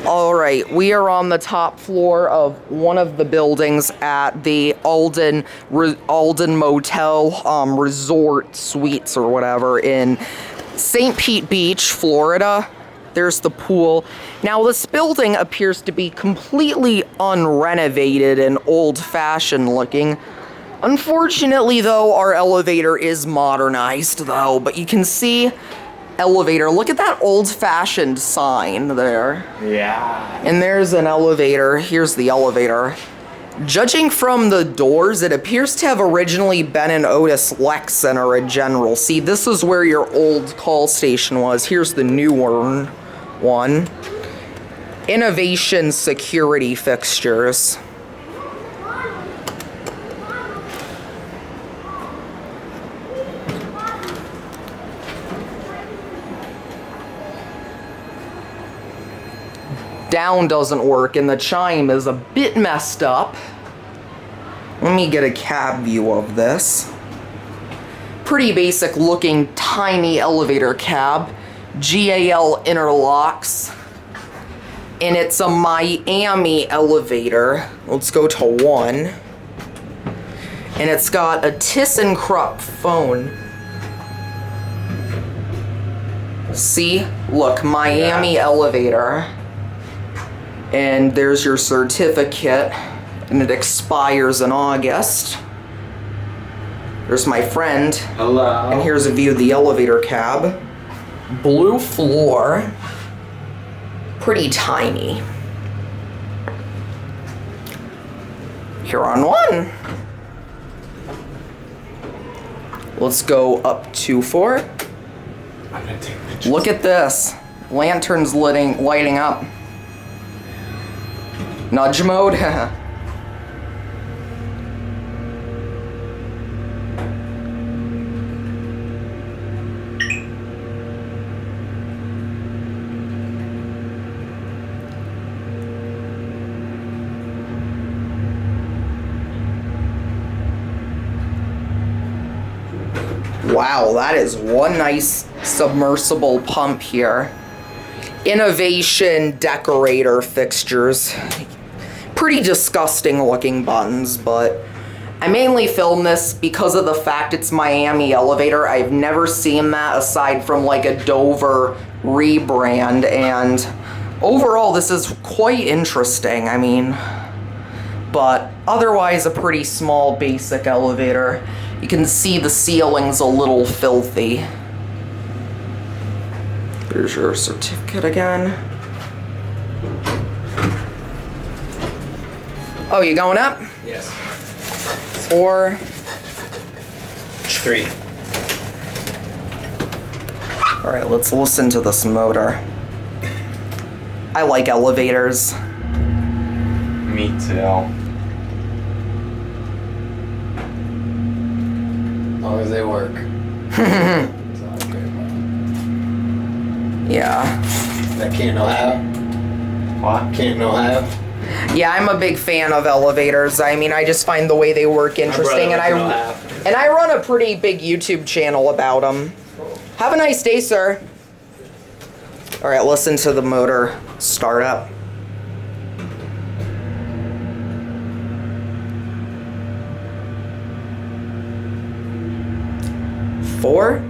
All right, we are on the top floor of one of the buildings at the Alden Motel Resort Suites or whatever in St. Pete Beach, Florida. There's the pool. Now, this building appears to be completely unrenovated and old-fashioned looking. Unfortunately, though, our elevator is modernized, though, but you can see elevator. Look at that old-fashioned sign there. Yeah. And there's an elevator. Here's the elevator. Judging from the doors, it appears to have originally been an Otis Lex Center, a General. See, this is where your old call station was. Here's the newer one. Innovation security fixtures. Down doesn't work and the chime is a bit messed up. Let me get a cab view of this. Pretty basic looking tiny elevator cab. GAL interlocks. And it's a Miami elevator. Let's go to 1. And it's got a ThyssenKrupp phone. See? Look, Miami elevator. And there's your certificate, and it expires in August. There's my friend. Hello. And here's a view of the elevator cab. Blue floor. Pretty tiny. Here on 1. Let's go up to 4. I'm gonna take pictures. Look at this. Lanterns lighting up. Nudge mode? Wow, that is one nice submersible pump here. Innovation decorator fixtures. Pretty disgusting looking buttons, but I mainly film this because of the fact it's Miami elevator. I've never seen that aside from like a Dover rebrand, and overall this is quite interesting. I mean, but otherwise a pretty small basic elevator. You can see the ceiling's a little filthy. There's your certificate again. Oh, you going up? Yes. 4. 3. All right, let's listen to this motor. I like elevators. Me too. As long as they work. It's all good. Yeah. That can't no have. What? Can't no have. Yeah, I'm a big fan of elevators. I mean, I just find the way they work interesting, and I run a pretty big YouTube channel about them. Have a nice day, sir. All right, listen to the motor start up. 4.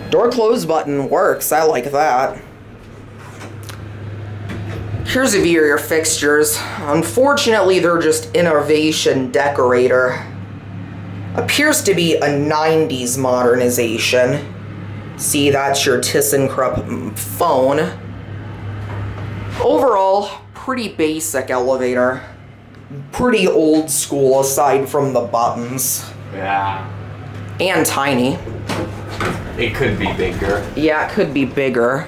Door close button works. I like that. Here's a view of your fixtures. Unfortunately, they're just innovation decorator. Appears to be a 90s modernization. See, that's your ThyssenKrupp phone. Overall, pretty basic elevator. Pretty old school aside from the buttons. Yeah. And tiny. It could be bigger. Yeah, it could be bigger.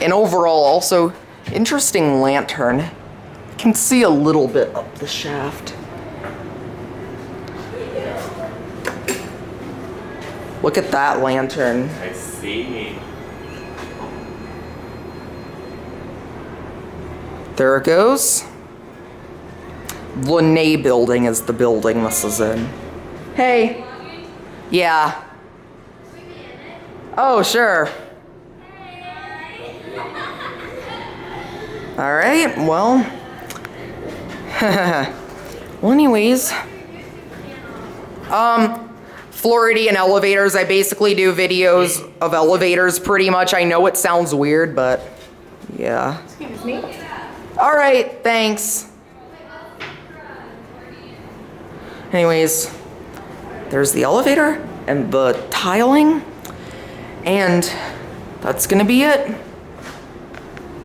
And overall, also, interesting lantern. You can see a little bit up the shaft. Look at that lantern. I see. There it goes. Lene building is the building this is in. Hey. Yeah. Oh, sure. All right, well. Well, anyways. Floridian elevators. I basically do videos of elevators pretty much. I know it sounds weird, but yeah. Excuse me. All right, thanks. Anyways, there's the elevator and the tiling, and that's gonna be it.